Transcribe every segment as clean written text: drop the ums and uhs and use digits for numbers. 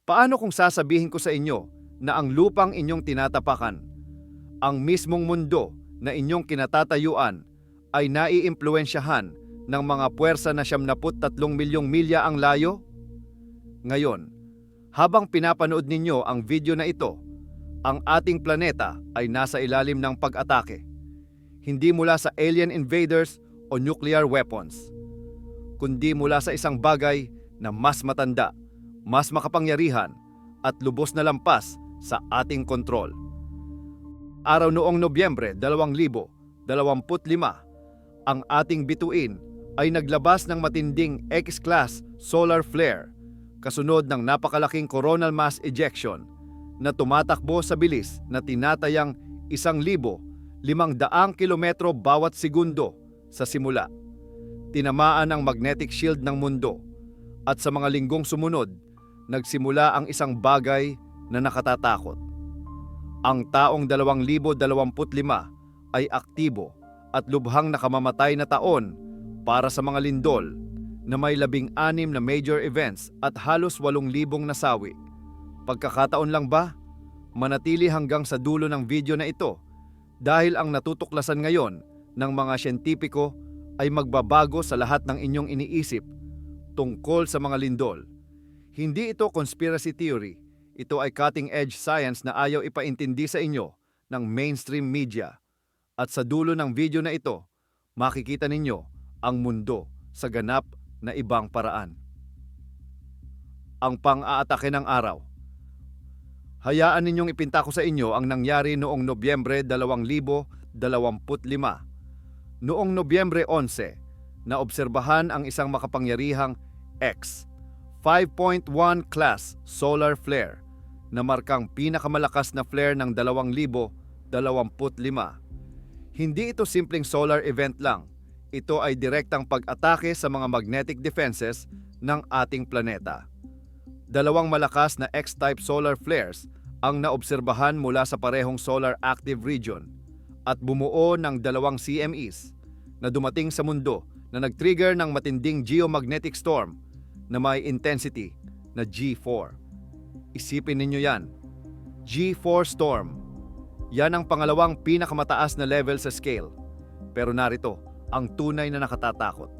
Paano kung sasabihin ko sa inyo na ang lupang inyong tinatapakan, ang mismong mundo na inyong kinatatayuan ay naiimpluwensyahan ng mga puwersa na 73 milyong milya ang layo? Ngayon, habang pinapanood ninyo ang video na ito, ang ating planeta ay nasa ilalim ng pag-atake. Hindi mula sa alien invaders o nuclear weapons, kundi mula sa isang bagay na mas matanda, mas makapangyarihan at lubos na lampas sa ating kontrol. Araw noong Nobyembre 2025, ang ating bituin ay naglabas ng matinding X-class solar flare kasunod ng napakalaking coronal mass ejection na tumatakbo sa bilis na tinatayang 1,500 kilometro bawat segundo sa simula. Tinamaan ang magnetic shield ng mundo at sa mga linggong sumunod, nagsimula ang isang bagay na nakatatakot. Ang taong 2025 ay aktibo at lubhang nakamamatay na taon para sa mga lindol na may 16 na major events at halos 8,000 nasawi. Pagkakataon lang ba? Manatili hanggang sa dulo ng video na ito dahil ang natutuklasan ngayon ng mga siyentipiko ay magbabago sa lahat ng inyong iniisip tungkol sa mga lindol. Hindi ito conspiracy theory, ito ay cutting-edge science na ayaw ipaintindi sa inyo ng mainstream media. At sa dulo ng video na ito, makikita ninyo ang mundo sa ganap na ibang paraan. Ang pang-aatake ng araw. Hayaan ninyong ipinta ko sa inyo ang nangyari noong Nobyembre 2025. Noong Nobyembre 11, naobserbahan ang isang makapangyarihang X 5.1 class solar flare na markang pinakamalakas na flare ng 2025. Hindi ito simpleng solar event lang. Ito ay direktang pag-atake sa mga magnetic defenses ng ating planeta. Dalawang malakas na X-type solar flares ang naobserbahan mula sa parehong solar active region at bumuo ng 2 CMEs na dumating sa mundo na nag-trigger ng matinding geomagnetic storm na may intensity na G4. Isipin ninyo yan, G4 storm. Yan ang pangalawang pinakamataas na level sa scale. Pero narito, ang tunay na nakatatakot.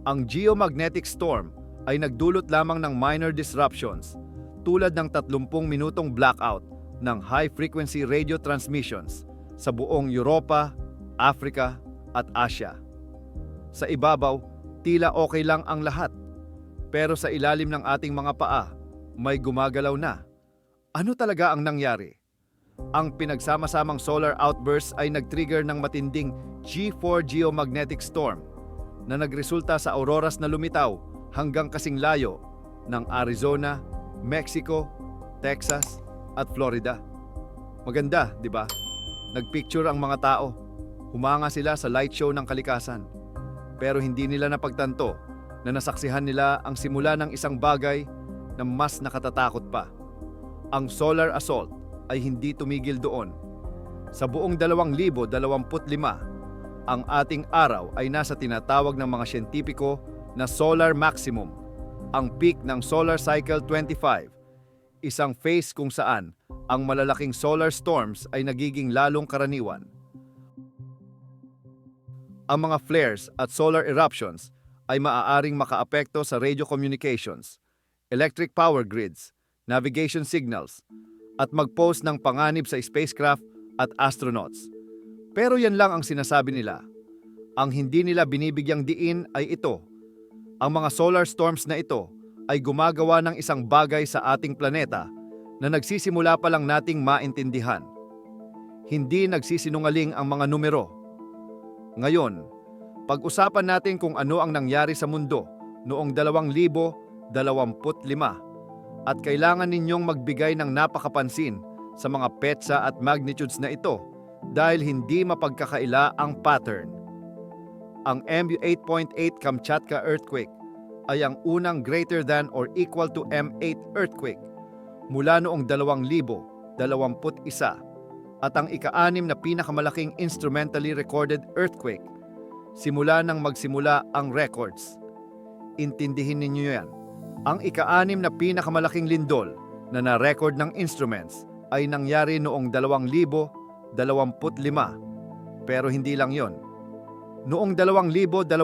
Ang geomagnetic storm ay nagdulot lamang ng minor disruptions tulad ng 30 minutong blackout ng high-frequency radio transmissions sa buong Europa, Africa at Asia. Sa ibabaw, tila okay lang ang lahat. Pero sa ilalim ng ating mga paa, may gumagalaw na. Ano talaga ang nangyari? Ang pinagsama-samang solar outburst ay nag-trigger ng matinding G4 geomagnetic storm na nagresulta sa auroras na lumitaw hanggang kasing layo ng Arizona, Mexico, Texas at Florida. Maganda, di ba? Nagpicture ang mga tao. Humanga sila sa light show ng kalikasan. Pero hindi nila napagtanto na nasaksihan nila ang simula ng isang bagay na mas nakatatakot pa. Ang solar assault ay hindi tumigil doon. Sa buong 2025, ang ating araw ay nasa tinatawag ng mga siyentipiko na solar maximum, ang peak ng solar cycle 25, isang phase kung saan ang malalaking solar storms ay nagiging lalong karaniwan. Ang mga flares at solar eruptions ay maaaring makaapekto sa radio communications, electric power grids, navigation signals, at mag-pose ng panganib sa spacecraft at astronauts. Pero yan lang ang sinasabi nila. Ang hindi nila binibigyang diin ay ito. Ang mga solar storms na ito ay gumagawa ng isang bagay sa ating planeta na nagsisimula pa lang nating maintindihan. Hindi nagsisinungaling ang mga numero. Ngayon, pag-usapan natin kung ano ang nangyari sa mundo noong 2025 at kailangan ninyong magbigay ng napakapansin sa mga petsa at magnitudes na ito dahil hindi mapagkakaila ang pattern. Ang MU8.8 Kamchatka earthquake ay ang unang greater than or equal to M8 earthquake mula noong 2021 at ang ika-6 na pinakamalaking instrumentally recorded earthquake simula nang magsimula ang records. Intindihin ninyo yan. Ang ika-6 na pinakamalaking lindol na na-record ng instruments ay nangyari noong 2025. Pero hindi lang yon. Noong 2025,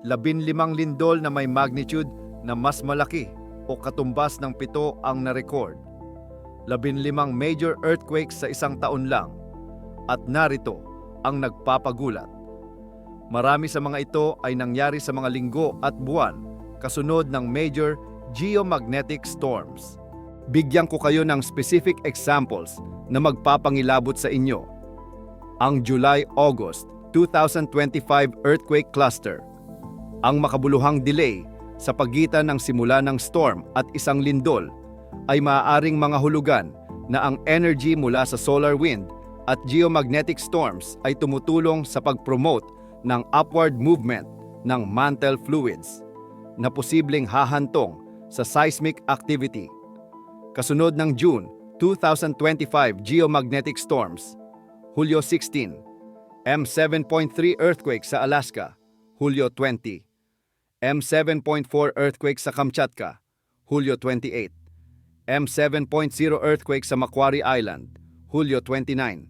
15 lindol na may magnitude na mas malaki o katumbas ng 7 ang na-record. 15 major earthquakes sa isang taon lang. At narito ang nagpapagulat. Marami sa mga ito ay nangyari sa mga linggo at buwan kasunod ng major geomagnetic storms. Bigyan ko kayo ng specific examples na magpapangilabot sa inyo. Ang July-August 2025 earthquake cluster. Ang makabuluhang delay sa pagitan ng simula ng storm at isang lindol ay maaaring mga hulugan na ang energy mula sa solar wind at geomagnetic storms ay tumutulong sa pag-promote ng upward movement ng mantle fluids na posibleng hahantong sa seismic activity. Kasunod ng June 2025 geomagnetic storms, Hulyo 16, M7.3 earthquake sa Alaska, Hulyo 20, M7.4 earthquake sa Kamchatka, Hulyo 28, M7.0 earthquake sa Macquarie Island, Hulyo 29,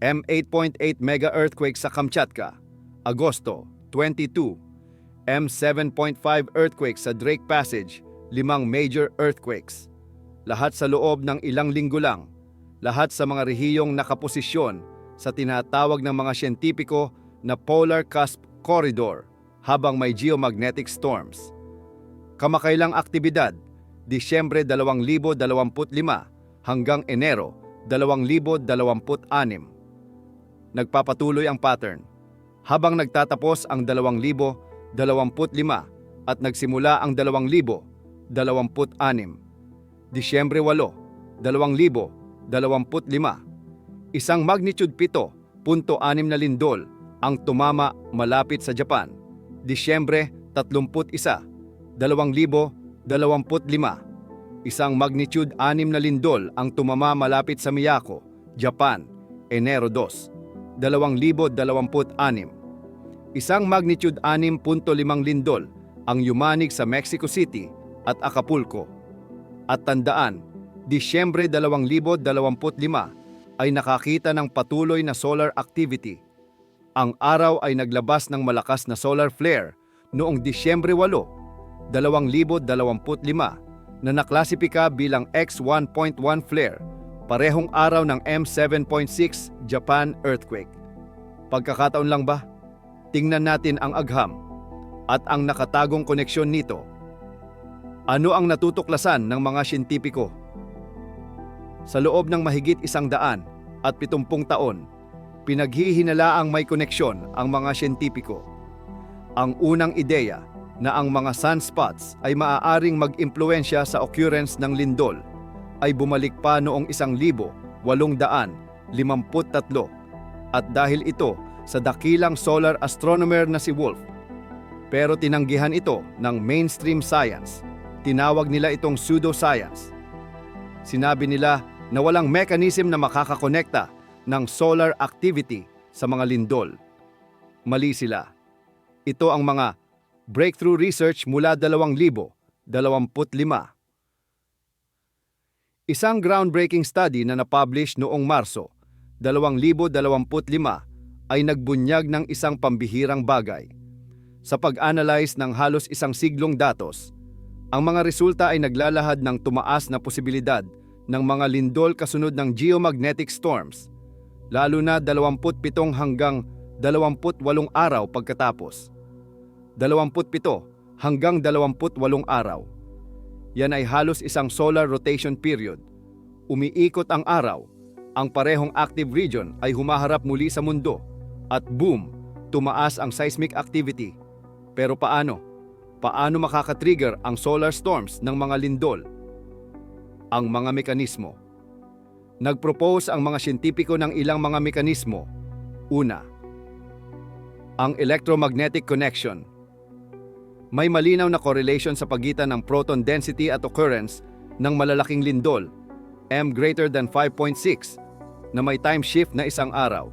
M8.8 mega earthquake sa Kamchatka, Agosto 22, M7.5 earthquake sa Drake Passage, 5 major earthquakes. Lahat sa loob ng ilang linggo lang, lahat sa mga rehiyong nakaposisyon sa tinatawag ng mga siyentipiko na Polar Cusp Corridor habang may geomagnetic storms. Kamakailang aktibidad, Disyembre 2025 hanggang Enero 2026. Nagpapatuloy ang pattern. Habang nagtatapos ang 2025 at nagsimula ang 2026, Disyembre 8, 2025, isang magnitude 7.6 na lindol ang tumama malapit sa Japan. Disyembre 31, 2025, isang magnitude 6 na lindol ang tumama malapit sa Miyako, Japan. Enero 2, 2026. Isang magnitude 6.5 lindol ang yumanig sa Mexico City at Acapulco. At tandaan, Disyembre 2025 ay nakakita ng patuloy na solar activity. Ang araw ay naglabas ng malakas na solar flare noong Disyembre 8, 2025 na naklasipika bilang X1.1 flare, parehong araw ng M7.6 Japan earthquake. Pagkakataon lang ba? Tingnan natin ang agham at ang nakatagong koneksyon nito. Ano ang natutuklasan ng mga siyentipiko? Sa loob ng mahigit 170 taon, pinaghihinalaang may koneksyon ang mga siyentipiko. Ang unang ideya na ang mga sunspots ay maaaring mag-impluwensya sa occurrence ng lindol ay bumalik pa noong 1853 at dahil ito sa dakilang solar astronomer na si Wolf. Pero tinanggihan ito ng mainstream science. Tinawag nila itong pseudoscience. Sinabi nila na walang mechanism na makakakonekta ng solar activity sa mga lindol. Mali sila. Ito ang mga breakthrough research mula 2025. Isang groundbreaking study na napublish noong Marso 2025 ay nagbunyag ng isang pambihirang bagay. Sa pag-analyze ng halos isang siglong datos, ang mga resulta ay naglalahad ng tumaas na posibilidad ng mga lindol kasunod ng geomagnetic storms, lalo na 27 hanggang 28 araw pagkatapos. 27 hanggang 28 araw. Yan ay halos isang solar rotation period. Umiikot ang araw, ang parehong active region ay humaharap muli sa mundo, at boom, tumaas ang seismic activity. Pero paano? Paano makakatrigger ang solar storms ng mga lindol? Ang mga mekanismo. Nagpropose ang mga siyentipiko ng ilang mga mekanismo. Una, ang electromagnetic connection. May malinaw na correlation sa pagitan ng proton density at occurrence ng malalaking lindol, M greater than 5.6, na may time shift na isang araw.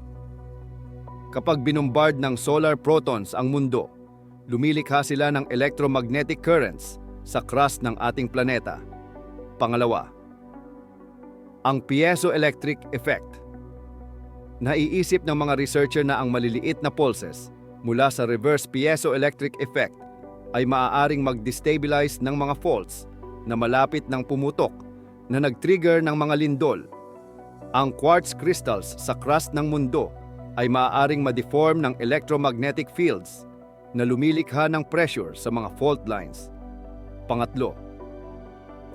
Kapag binombard ng solar protons ang mundo, lumilikha sila ng electromagnetic currents sa crust ng ating planeta. Pangalawa, ang piezoelectric effect. Naiisip ng mga researcher na ang maliliit na pulses mula sa reverse piezoelectric effect ay maaaring mag-destabilize ng mga faults na malapit ng pumutok na nag-trigger ng mga lindol. Ang quartz crystals sa crust ng mundo ay maaaring ma-deform ng electromagnetic fields na lumilikha ng pressure sa mga fault lines. Pangatlo,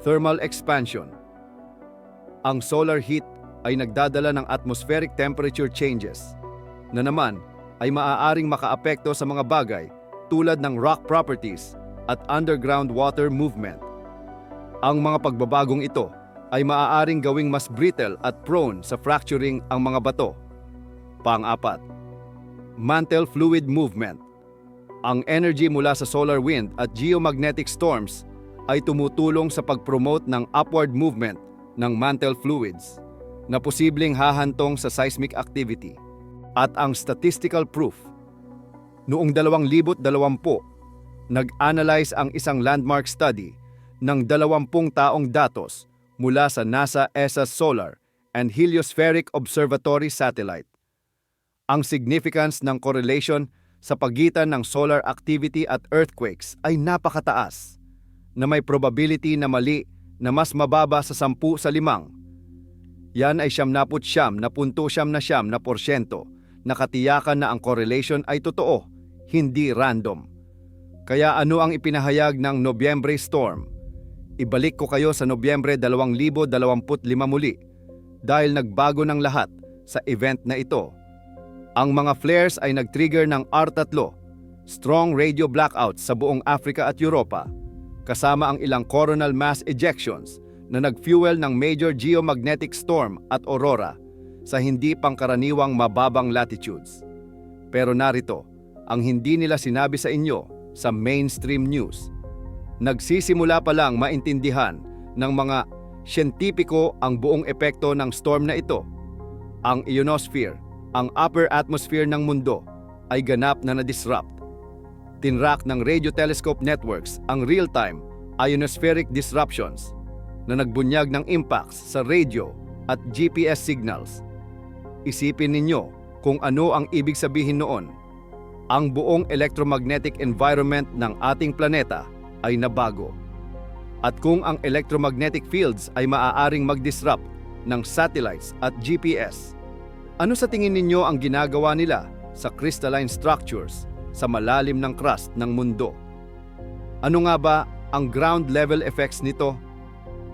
thermal expansion. Ang solar heat ay nagdadala ng atmospheric temperature changes na naman ay maaaring makaapekto sa mga bagay tulad ng rock properties at underground water movement. Ang mga pagbabagong ito ay maaaring gawing mas brittle at prone sa fracturing ang mga bato. Pang-apat, mantle fluid movement. Ang energy mula sa solar wind at geomagnetic storms ay tumutulong sa pag-promote ng upward movement ng mantle fluids na posibleng hahantong sa seismic activity. At ang statistical proof. Noong 2020, nag-analyze ang isang landmark study ng 20 taong datos mula sa NASA ESA Solar and Heliospheric Observatory satellite. Ang significance ng correlation sa pagitan ng solar activity at earthquakes ay napakataas, na may probability na mali na mas mababa sa 10 sa 5. Yan ay 79.9% na katiyakan na ang correlation ay totoo, hindi random. Kaya ano ang ipinahayag ng Nobyembre Storm? Ibalik ko kayo sa Nobyembre 2025 muli dahil nagbago ng lahat sa event na ito. Ang mga flares ay nag-trigger ng R3, strong radio blackouts sa buong Africa at Europa, kasama ang ilang coronal mass ejections na nag-fuel ng major geomagnetic storm at aurora sa hindi pangkaraniwang mababang latitudes. Pero narito, ang hindi nila sinabi sa inyo sa mainstream news. Nagsisimula pa lang maintindihan ng mga siyentipiko ang buong epekto ng storm na ito. Ang ionosphere, ang upper atmosphere ng mundo, ay ganap na na-disrupt. Tinrack ng radio telescope networks ang real-time ionospheric disruptions na nagbunyag ng impacts sa radio at GPS signals. Isipin ninyo kung ano ang ibig sabihin noon. Ang buong electromagnetic environment ng ating planeta ay nabago. At kung ang electromagnetic fields ay maaaring mag-disrupt ng satellites at GPS, ano sa tingin ninyo ang ginagawa nila sa crystalline structures sa malalim ng crust ng mundo? Ano nga ba ang ground level effects nito?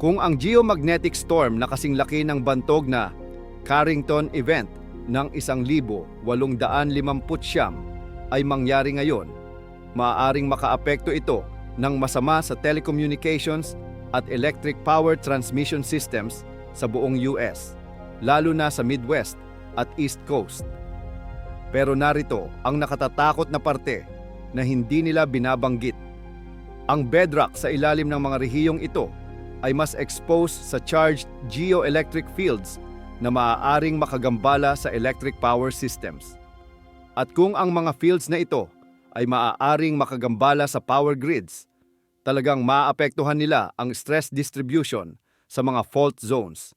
Kung ang geomagnetic storm na kasing laki ng bantog na Carrington event ng 1,859 ay mangyari ngayon, maaaring makaapekto ito ng masama sa telecommunications at electric power transmission systems sa buong US, lalo na sa Midwest at East Coast. Pero narito ang nakatatakot na parte na hindi nila binabanggit. Ang bedrock sa ilalim ng mga rehiyong ito ay mas exposed sa charged geoelectric fields na maaaring makagambala sa electric power systems. At kung ang mga fields na ito ay maaaring makagambala sa power grids, talagang maapektuhan nila ang stress distribution sa mga fault zones.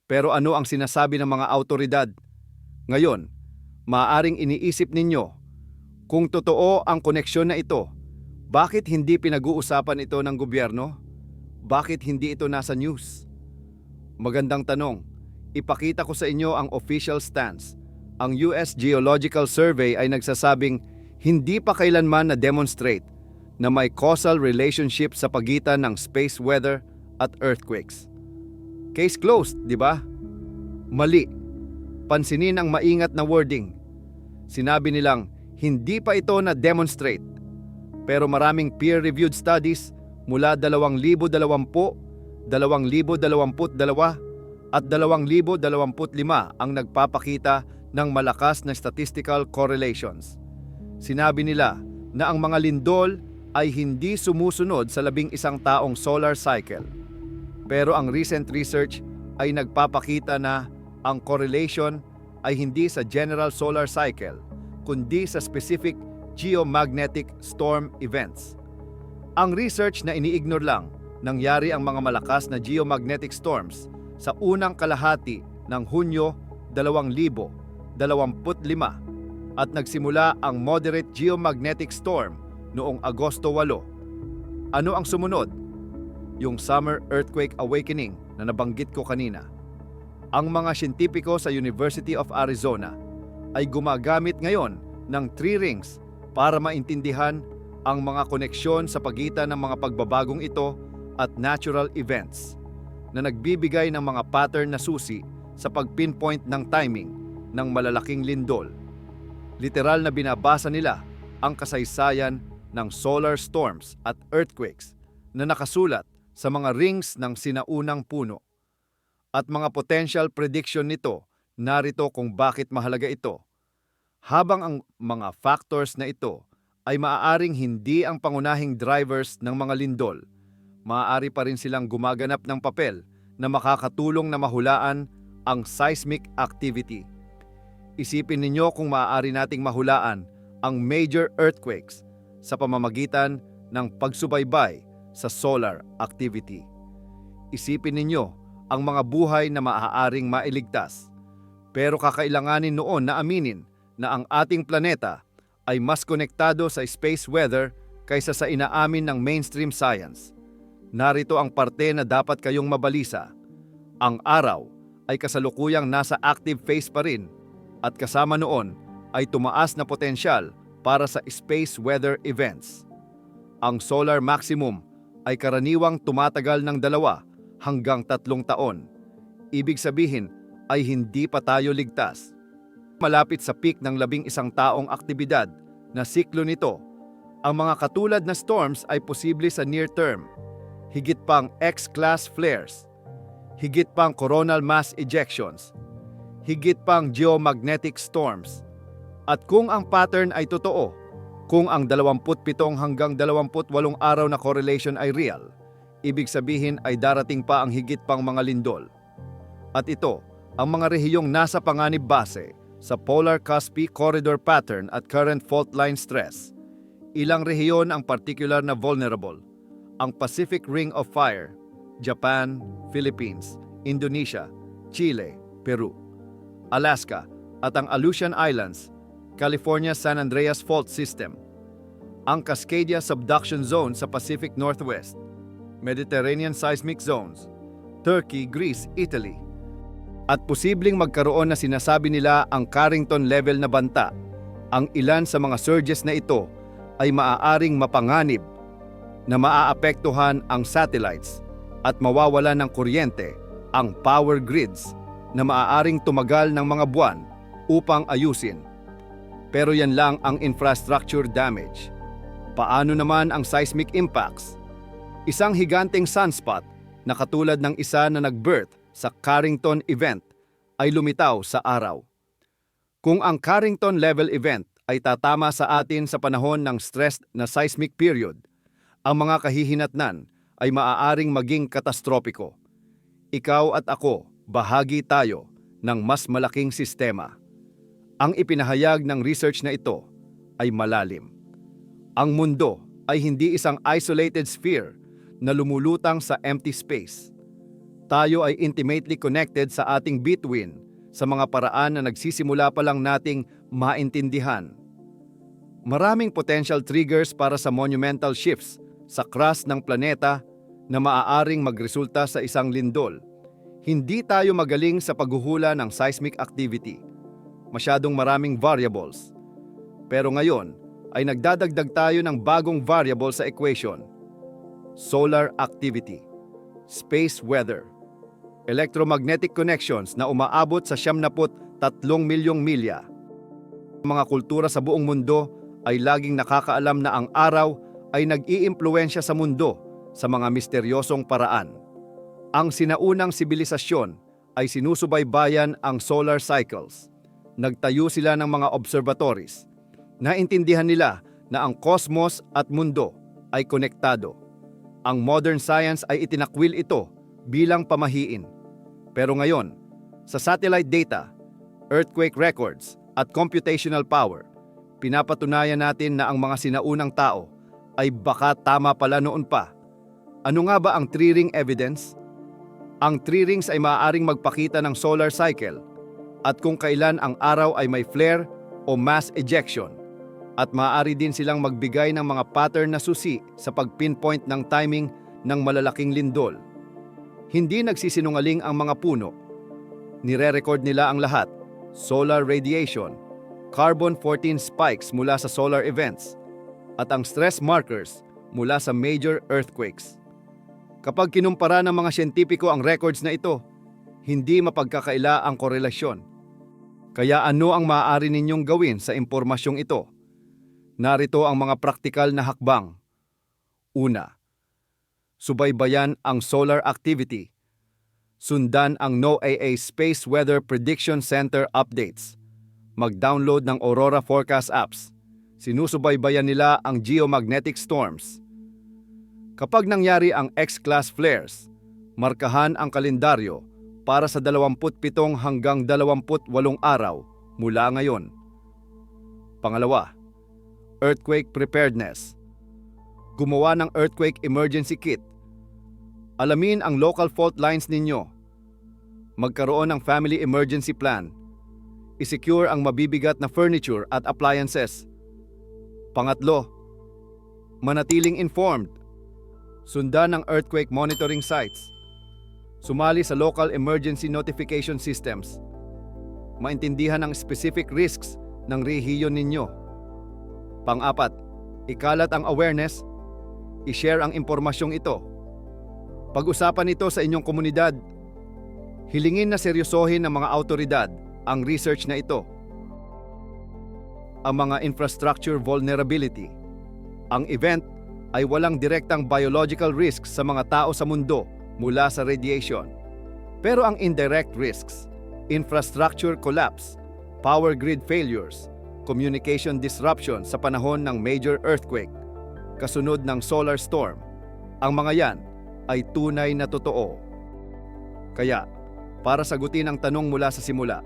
Pero ano ang sinasabi ng mga awtoridad? Ngayon, maaaring iniisip ninyo, kung totoo ang koneksyon na ito, bakit hindi pinag-uusapan ito ng gobyerno? Bakit hindi ito nasa news? Magandang tanong. Ipakita ko sa inyo ang official stance. Ang US Geological Survey ay nagsasabing hindi pa kailanman na-demonstrate na may causal relationship sa pagitan ng space weather at earthquakes. Case closed, di ba? Mali. Pansinin ang maingat na wording. Sinabi nilang hindi pa ito na-demonstrate. Pero maraming peer-reviewed studies mula 2020, 2022 at 2025 ang nagpapakita ng malakas na statistical correlations. Sinabi nila na ang mga lindol ay hindi sumusunod sa 11 taong solar cycle. Pero ang recent research ay nagpapakita na ang correlation ay hindi sa general solar cycle, kundi sa specific geomagnetic storm events. Ang research na iniignore lang nangyari ang mga malakas na geomagnetic storms sa unang kalahati ng Hunyo 2025 at nagsimula ang moderate geomagnetic storm noong Agosto 8. Ano ang sumunod? Yung Summer Earthquake Awakening na nabanggit ko kanina. Ang mga siyentipiko sa University of Arizona ay gumagamit ngayon ng 3 rings para maintindihan ang mga koneksyon sa pagitan ng mga pagbabagong ito at natural events na nagbibigay ng mga pattern na susi sa pag-pinpoint ng timing ng malalaking lindol. Literal na binabasa nila ang kasaysayan ng solar storms at earthquakes na nakasulat sa mga rings ng sinaunang puno. At mga potential prediction nito, narito kung bakit mahalaga ito. Habang ang mga factors na ito ay maaaring hindi ang pangunahing drivers ng mga lindol, maaari pa rin silang gumaganap ng papel na makakatulong na mahulaan ang seismic activity. Isipin ninyo kung maaari nating mahulaan ang major earthquakes sa pamamagitan ng pagsubaybay sa solar activity. Isipin ninyo ang mga buhay na maaaring mailigtas. Pero kakailanganin noon na aminin na ang ating planeta ay mas konektado sa space weather kaysa sa inaamin ng mainstream science. Narito ang parte na dapat kayong mabalisa. Ang araw ay kasalukuyang nasa active phase pa rin at kasama noon ay tumaas na potensyal para sa space weather events. Ang solar maximum ay karaniwang tumatagal ng 2 hanggang 3 taon. Ibig sabihin ay hindi pa tayo ligtas. Malapit sa peak ng 11 taong aktibidad na siklo nito, ang mga katulad na storms ay posible sa near term, higit pang X-class flares, higit pang coronal mass ejections, higit pang geomagnetic storms. At kung ang pattern ay totoo, kung ang 27 hanggang 28 araw na correlation ay real, ibig sabihin ay darating pa ang higit pang mga lindol. At ito, ang mga rehiyong nasa panganib base sa Polar Caspy Corridor Pattern at Current Fault Line Stress. Ilang rehiyon ang particular na vulnerable: ang Pacific Ring of Fire, Japan, Philippines, Indonesia, Chile, Peru, Alaska, at ang Aleutian Islands, California San Andreas Fault System, ang Cascadia Subduction Zone sa Pacific Northwest, Mediterranean Seismic Zones, Turkey, Greece, Italy, at posibleng magkaroon na sinasabi nila ang Carrington level na banta. Ang ilan sa mga surges na ito ay maaaring mapanganib na maaapektuhan ang satellites at mawawala ng kuryente ang power grids na maaaring tumagal ng mga buwan upang ayusin. Pero yan lang ang infrastructure damage. Paano naman ang seismic impacts? Isang higanteng sunspot na katulad ng isa na nag-birth sa Carrington event ay lumitaw sa araw. Kung ang Carrington level event ay tatama sa atin sa panahon ng stressed na seismic period, ang mga kahihinatnan ay maaaring maging katastropiko. Ikaw at ako, bahagi tayo ng mas malaking sistema. Ang ipinahayag ng research na ito ay malalim. Ang mundo ay hindi isang isolated sphere na lumulutang sa empty space. Tayo ay intimately connected sa ating bituin sa mga paraan na nagsisimula pa lang nating maintindihan. Maraming potential triggers para sa monumental shifts sa crust ng planeta na maaaring magresulta sa isang lindol. Hindi tayo magaling sa paghuhula ng seismic activity. Masyadong maraming variables. Pero ngayon ay nagdadagdag tayo ng bagong variable sa equation: solar activity, space weather, electromagnetic connections na umaabot sa 73 milyong milya. Mga kultura sa buong mundo ay laging nakakaalam na ang araw ay nag-iimpluwensya sa mundo sa mga misteryosong paraan. Ang sinaunang sibilisasyon ay sinusubaybayan ang solar cycles. Nagtayo sila ng mga observatories. Naintindihan nila na ang kosmos at mundo ay konektado. Ang modern science ay itinakwil ito bilang pamahiin. Pero ngayon, sa satellite data, earthquake records at computational power, pinapatunayan natin na ang mga sinaunang tao ay baka tama pala noon pa. Ano nga ba ang three-ring evidence? Ang three rings ay maaaring magpakita ng solar cycle at kung kailan ang araw ay may flare o mass ejection, at maaari din silang magbigay ng mga pattern na susi sa pag-pinpoint ng timing ng malalaking lindol. Hindi nagsisinungaling ang mga puno. Nire-record nila ang lahat: solar radiation, carbon-14 spikes mula sa solar events, at ang stress markers mula sa major earthquakes. Kapag kinumpara ng mga siyentipiko ang records na ito, hindi mapagkakaila ang korelasyon. Kaya ano ang maaari ninyong gawin sa impormasyong ito? Narito ang mga praktikal na hakbang. Una, subaybayan ang solar activity. Sundan ang NOAA Space Weather Prediction Center updates. Mag-download ng Aurora Forecast apps. Sinusubaybayan nila ang geomagnetic storms. Kapag nangyari ang X-class flares, markahan ang kalendaryo para sa 27 hanggang 28 araw mula ngayon. Pangalawa, earthquake preparedness. Gumawa ng earthquake emergency kit. Alamin ang local fault lines ninyo. Magkaroon ng family emergency plan. I-secure ang mabibigat na furniture at appliances. Pangatlo, manatiling informed. Sundan ang earthquake monitoring sites. Sumali sa local emergency notification systems. Maintindihan ang specific risks ng rehiyon ninyo. Pang-apat, ikalat ang awareness. I-share ang impormasyong ito. Pag-usapan ito sa inyong komunidad. Hilingin na seryosohin ng mga autoridad ang research na ito. Ang mga infrastructure vulnerability. Ang event ay walang direktang biological risks sa mga tao sa mundo mula sa radiation. Pero ang indirect risks, infrastructure collapse, power grid failures, communication disruption sa panahon ng major earthquake, kasunod ng solar storm, ang mga yan ay tunay na totoo. Kaya, para sagutin ang tanong mula sa simula,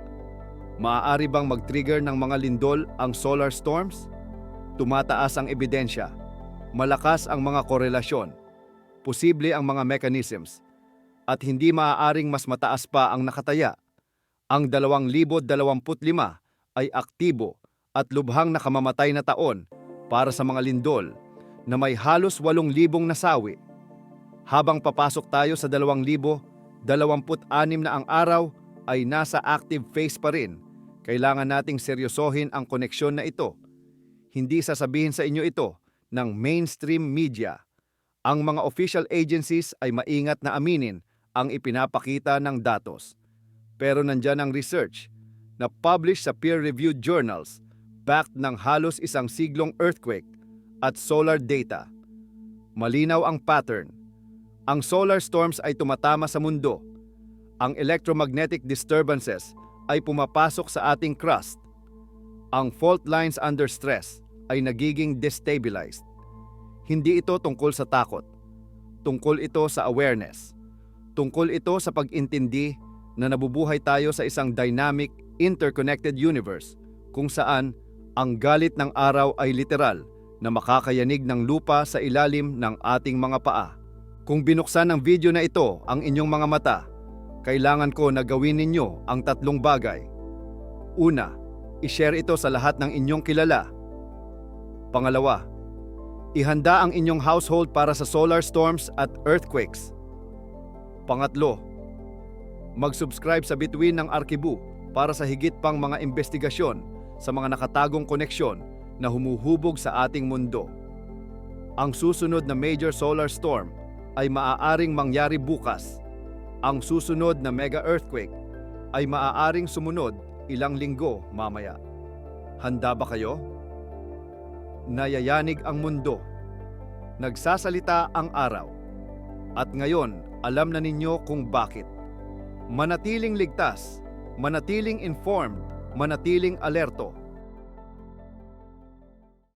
maaari bang mag-trigger ng mga lindol ang solar storms? Tumataas ang ebidensya. Malakas ang mga korelasyon, posible ang mga mechanisms, at hindi maaaring mas mataas pa ang nakataya. Ang 2025 ay aktibo at lubhang nakamamatay na taon para sa mga lindol na may halos 8,000 nasawi. Habang papasok tayo sa 2026 na ang araw ay nasa active phase pa rin, kailangan nating seryosohin ang koneksyon na ito. Hindi sasabihin sa inyo ito ng mainstream media. Ang mga official agencies ay maingat na aminin ang ipinapakita ng datos. Pero nandyan ang research na publish sa peer-reviewed journals backed ng halos isang siglong earthquake at solar data. Malinaw ang pattern. Ang solar storms ay tumatama sa mundo. Ang electromagnetic disturbances ay pumapasok sa ating crust. Ang fault lines under stress ay nagiging destabilized. Hindi ito tungkol sa takot. Tungkol ito sa awareness. Tungkol ito sa pag-intindi na nabubuhay tayo sa isang dynamic, interconnected universe kung saan ang galit ng araw ay literal na makakayanig ng lupa sa ilalim ng ating mga paa. Kung binuksan ng video na ito ang inyong mga mata, kailangan ko na gawin ninyo ang 3 bagay. Una, i-share ito sa lahat ng inyong kilala. Pangalawa, ihanda ang inyong household para sa solar storms at earthquakes. Pangatlo, mag-subscribe sa Bituin ng Arkibu para sa higit pang mga investigasyon sa mga nakatagong koneksyon na humuhubog sa ating mundo. Ang susunod na major solar storm ay maaaring mangyari bukas. Ang susunod na mega earthquake ay maaaring sumunod ilang linggo mamaya. Handa ba kayo? Nayayanig ang mundo. Nagsasalita ang araw. At ngayon, alam na ninyo kung bakit. Manatiling ligtas, manatiling informed, manatiling alerto.